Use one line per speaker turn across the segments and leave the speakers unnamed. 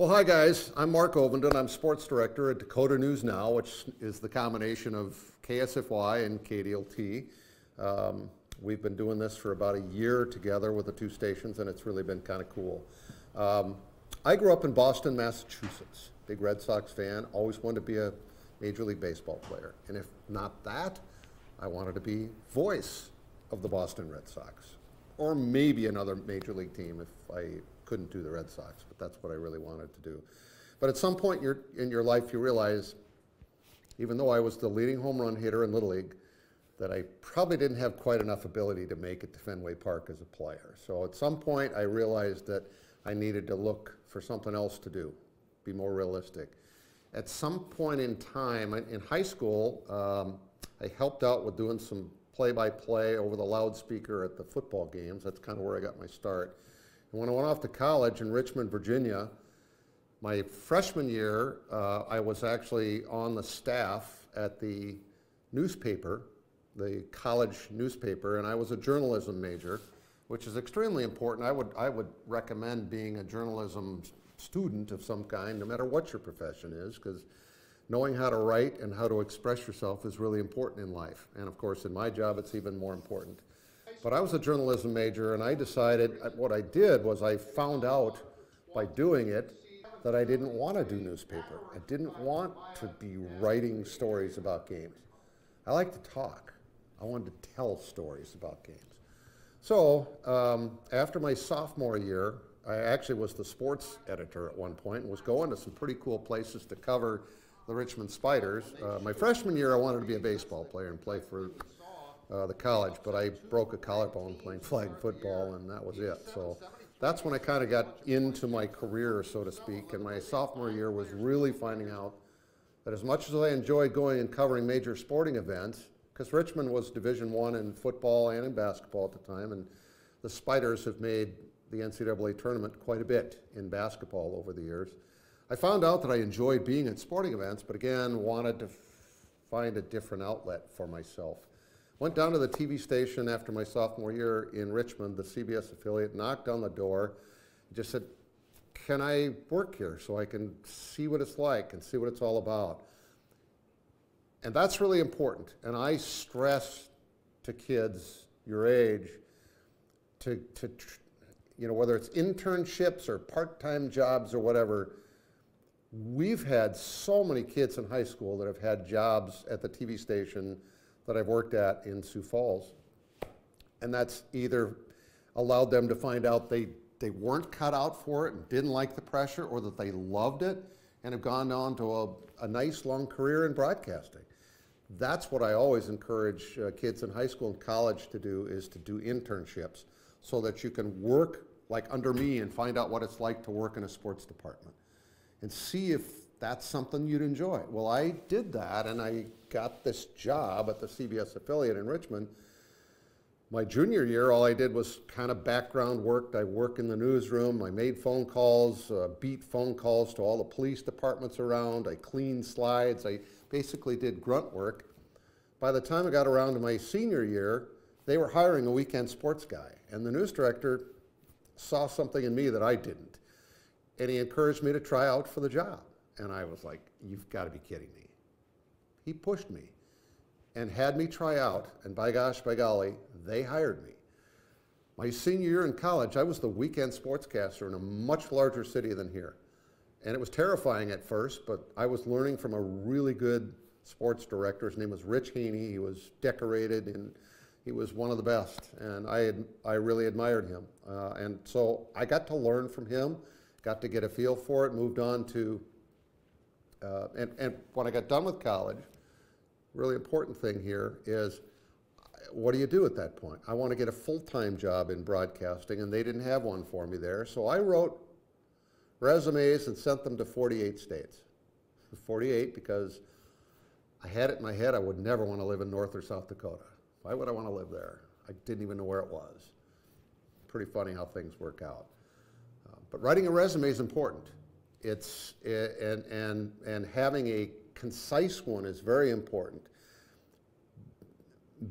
Well, hi guys, I'm Mark Ovenden. I'm sports director at Dakota News Now, which is the combination of KSFY and KDLT. We've been doing this for about a year together with the two stations, and it's really been kind of cool. I grew up in Boston, Massachusetts. Big Red Sox fan, always wanted to be a Major League Baseball player. And if not that, I wanted to be voice of the Boston Red Sox, or maybe another Major League team if I couldn't do the Red Sox, but that's what I really wanted to do. But at some point in your life, you realize, even though I was the leading home run hitter in Little League, that I probably didn't have quite enough ability to make it to Fenway Park as a player. So at some point, I realized that I needed to look for something else to do, be more realistic. At some point in time, in high school, I helped out with doing some play-by-play over the loudspeaker at the football games. That's kind of where I got my start. And when I went off to college in Richmond, Virginia, my freshman year, I was actually on the staff at the newspaper, the college newspaper, and I was a journalism major, which is extremely important. I would recommend being a journalism student of some kind, no matter what your profession is, because knowing how to write and how to express yourself is really important in life. And of course, in my job, it's even more important. But I was a journalism major, and I decided, what I did was I found out by doing it that I didn't want to do newspaper. I didn't want to be writing stories about games. I like to talk. I wanted to tell stories about games. So after my sophomore year, I actually was the sports editor at one point and was going to some pretty cool places to cover the Richmond Spiders. My freshman year, I wanted to be a baseball player and play for the college, but I broke a collarbone playing flag football, and that was it. So that's when I kind of got into my career, so to speak, and my sophomore year was really finding out that as much as I enjoyed going and covering major sporting events, because Richmond was Division I in football and in basketball at the time, and the Spiders have made the NCAA tournament quite a bit in basketball over the years. I found out that I enjoyed being at sporting events, but again, wanted to find a different outlet for myself. Went down to the TV station after my sophomore year in Richmond, the CBS affiliate, knocked on the door, just said, can I work here so I can see what it's like and see what it's all about? And that's really important. And I stress to kids your age to whether it's internships or part-time jobs or whatever, we've had so many kids in high school that have had jobs at the TV station that I've worked at in Sioux Falls. And that's either allowed them to find out they weren't cut out for it and didn't like the pressure, or that they loved it and have gone on to a nice long career in broadcasting. That's what I always encourage kids in high school and college to do, is to do internships so that you can work like under me and find out what it's like to work in a sports department and see if that's something you'd enjoy. Well, I did that, and I got this job at the CBS affiliate in Richmond. My junior year, all I did was kind of background work. I worked in the newsroom. I made phone calls, beat phone calls to all the police departments around. I cleaned slides. I basically did grunt work. By the time I got around to my senior year, they were hiring a weekend sports guy, and the news director saw something in me that I didn't, and he encouraged me to try out for the job. And I was like, you've got to be kidding me. He pushed me and had me try out, and by gosh, by golly, they hired me. My senior year in college, I was the weekend sportscaster in a much larger city than here. And it was terrifying at first, but I was learning from a really good sports director. His name was Rich Haney. He was decorated, and he was one of the best, and I really admired him. And so I got to learn from him, got to get a feel for it, moved on to and when I got done with college, really important thing here is, what do you do at that point? I want to get a full-time job in broadcasting, and they didn't have one for me there. So I wrote resumes and sent them to 48 states. 48 because I had it in my head I would never want to live in North or South Dakota. Why would I want to live there? I didn't even know where it was. Pretty funny how things work out. But writing a resume is important. And having a concise one is very important.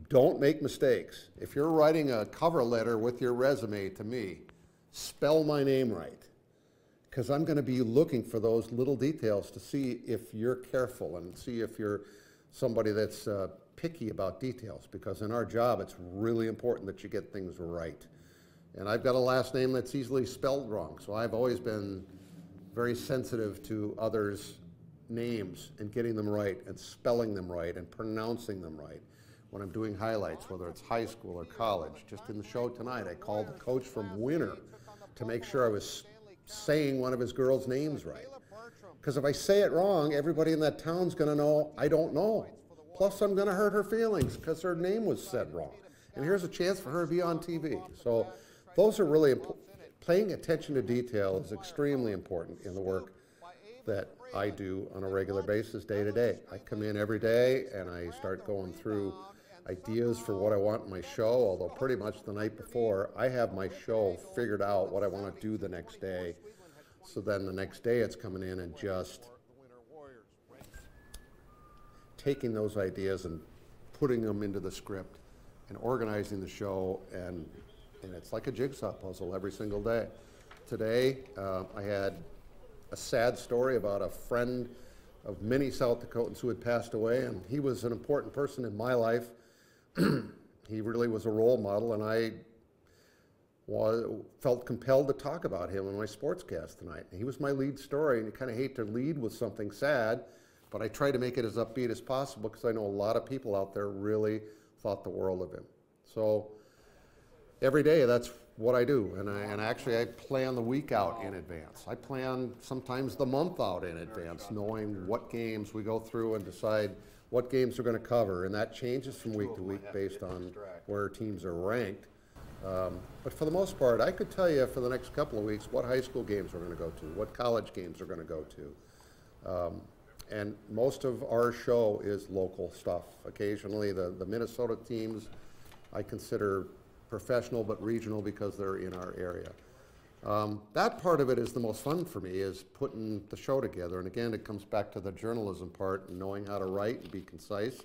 Don't make mistakes. If you're writing a cover letter with your resume to me, spell my name right. because I'm going to be looking for those little details to see if you're careful and see if you're somebody that's picky about details, because in our job it's really important that you get things right. And I've got a last name that's easily spelled wrong, so I've always been very sensitive to others' names and getting them right and spelling them right and pronouncing them right when I'm doing highlights, whether it's high school or college. Just in the show tonight, I called the coach from Winter to make sure I was saying one of his girls' names right. Because if I say it wrong, everybody in that town's going to know I don't know. Plus, I'm going to hurt her feelings because her name was said wrong. And here's a chance for her to be on TV. So those are really important. Paying attention to detail is extremely important in the work that I do on a regular basis, day to day. I come in every day and I start going through ideas for what I want in my show, although pretty much the night before, I have my show figured out what I want to do the next day. So then the next day it's coming in and just taking those ideas and putting them into the script and organizing the show, and it's like a jigsaw puzzle every single day. Today, I had a sad story about a friend of many South Dakotans who had passed away, and he was an important person in my life. He really was a role model, and I felt compelled to talk about him in my sportscast tonight. He was my lead story, and you kind of hate to lead with something sad, but I try to make it as upbeat as possible because I know a lot of people out there really thought the world of him. So every day, that's what I do, and actually I plan the week out in advance. I plan sometimes the month out in advance, knowing what games we go through and decide what games we're going to cover, and that changes from week to week based on where teams are ranked. But for the most part, I could tell you for the next couple of weeks what high school games we're going to go to, what college games we're going to go to. And most of our show is local stuff. Occasionally the Minnesota teams I consider professional but regional because they're in our area. That part of it is the most fun for me, is putting the show together. And again, it comes back to the journalism part and knowing how to write and be concise.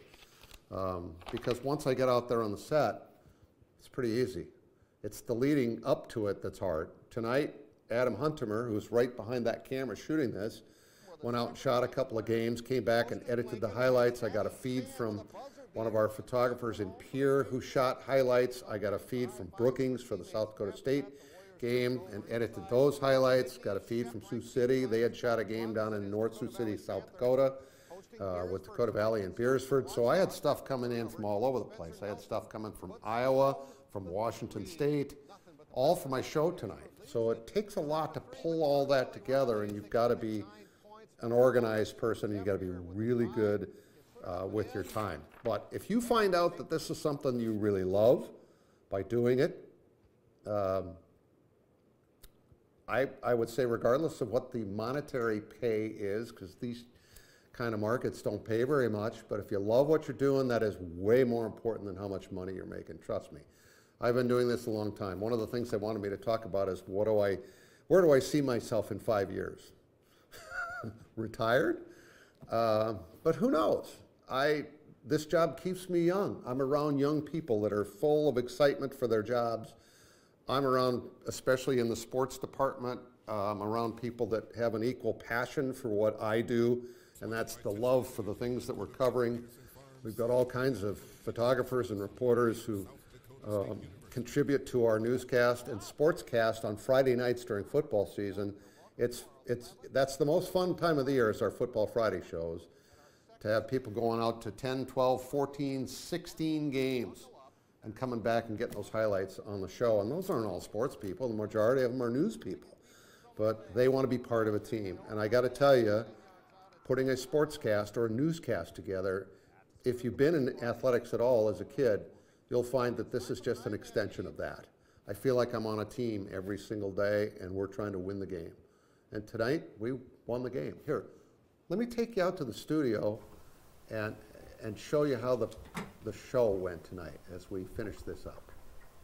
Because once I get out there on the set, it's pretty easy. It's the leading up to it that's hard. Tonight, Adam Huntemer, who's right behind that camera shooting this, went out and shot a couple of games, came back and edited the highlights. I got a feed from one of our photographers in Pierre who shot highlights. I got a feed from Brookings for the South Dakota State game and edited those highlights. Got a feed from Sioux City. They had shot a game down in North Sioux City, South Dakota, with Dakota Valley and Beersford. So I had stuff coming in from all over the place. I had stuff coming from Iowa, from Washington State, all for my show tonight. So it takes a lot to pull all that together, and you've got to be an organized person, and you've got to be really good with your time. But if you find out that this is something you really love by doing it, I would say regardless of what the monetary pay is, because these kind of markets don't pay very much, but if you love what you're doing, that is way more important than how much money you're making, trust me. I've been doing this a long time. One of the things they wanted me to talk about is where do I see myself in 5 years? Retired? But who knows? This job keeps me young. I'm around young people that are full of excitement for their jobs. I'm around, especially in the sports department, I'm around people that have an equal passion for what I do, and that's the love for the things that we're covering. We've got all kinds of photographers and reporters who contribute to our newscast and sportscast on Friday nights during football season. That's the most fun time of the year, is our Football Friday shows. To have people going out to 10, 12, 14, 16 games and coming back and getting those highlights on the show. And those aren't all sports people. The majority of them are news people. But they want to be part of a team. And I got to tell you, putting a sportscast or a newscast together, if you've been in athletics at all as a kid, you'll find that this is just an extension of that. I feel like I'm on a team every single day, and we're trying to win the game. And tonight, we won the game. Here, let me take you out to the studio and show you how the show went tonight as we finish this up.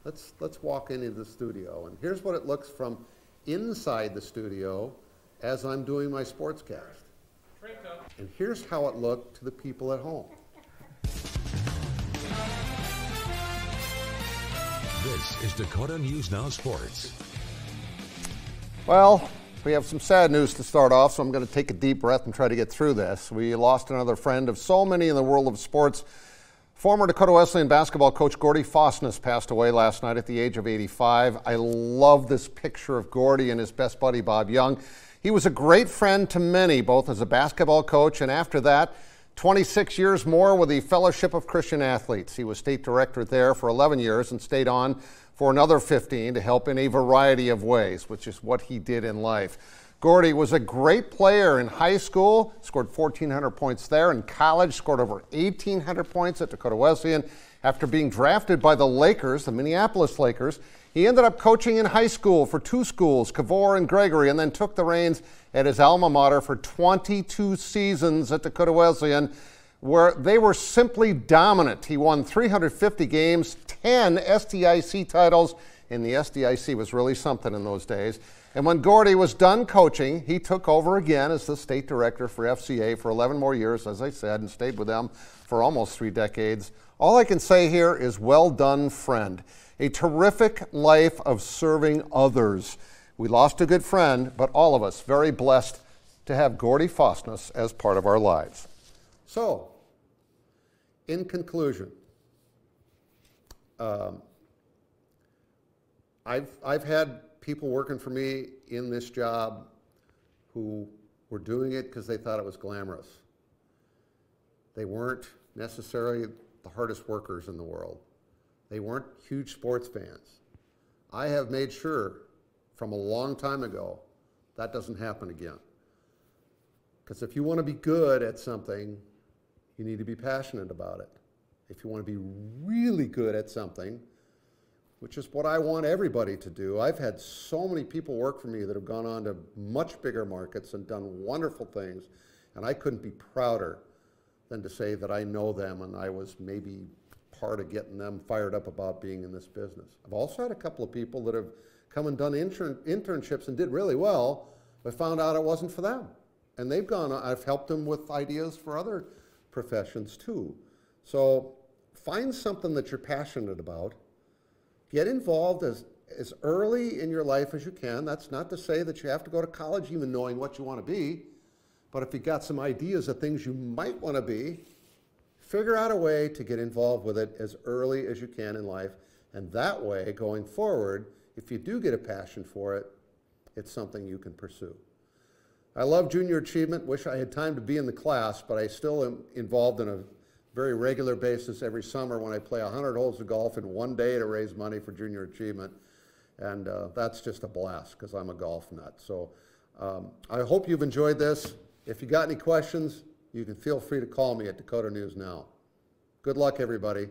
Let's walk into the studio, and here's what it looks from inside the studio as I'm doing my sportscast. And here's how it looked to the people at home.
This is Dakota News Now Sports.
Well,
We have some sad news to start off, so I'm going to take a deep breath and try to get through this. We lost another friend of so many in the world of sports. Former Dakota Wesleyan basketball coach Gordy Faustness passed away last night at the age of 85. I love this picture of Gordy and his best buddy Bob Young. He was a great friend to many, both as a basketball coach and after that, 26 years more with the Fellowship of Christian Athletes. He was state director there for 11 years and stayed on for another 15 to help in a variety of ways, which is what he did in life. Gordy was a great player in high school, scored 1,400 points there. In college, scored over 1,800 points at Dakota Wesleyan. After being drafted by the Lakers, the Minneapolis Lakers, he ended up coaching in high school for two schools, Cavor and Gregory, and then took the reins at his alma mater for 22 seasons at Dakota Wesleyan, where they were simply dominant. He won 350 games, 10 SDIC titles, and the SDIC was really something in those days. And when Gordy was done coaching, he took over again as the state director for FCA for 11 more years, as I said, and stayed with them for almost 3 decades. All I can say here is well done, friend. A terrific life of serving others. We lost a good friend, but all of us very blessed to have Gordy Faustness as part of our lives. So, in conclusion, I've had people working for me in this job who were doing it because they thought it was glamorous. They weren't necessarily the hardest workers in the world. They weren't huge sports fans. I have made sure from a long time ago that doesn't happen again. Because if you want to be good at something, you need to be passionate about it. If you want to be really good at something, which is what I want everybody to do. I've had so many people work for me that have gone on to much bigger markets and done wonderful things, and I couldn't be prouder than to say that I know them and I was maybe part of getting them fired up about being in this business. I've also had a couple of people that have come and done internships and did really well, but found out it wasn't for them. And they've gone, I've helped them with ideas for other professions too. So find something that you're passionate about. Get involved as early in your life as you can. That's not to say that you have to go to college even knowing what you want to be, but if you got some ideas of things you might want to be, figure out a way to get involved with it as early as you can in life, and that way, going forward, if you do get a passion for it, it's something you can pursue. I love junior achievement. Wish I had time to be in the class, but I still am involved in a very regular basis every summer when I play 100 holes of golf in one day to raise money for junior achievement. And that's just a blast because I'm a golf nut. So I hope you've enjoyed this. If you got any questions, you can feel free to call me at Dakota News Now. Good luck, everybody.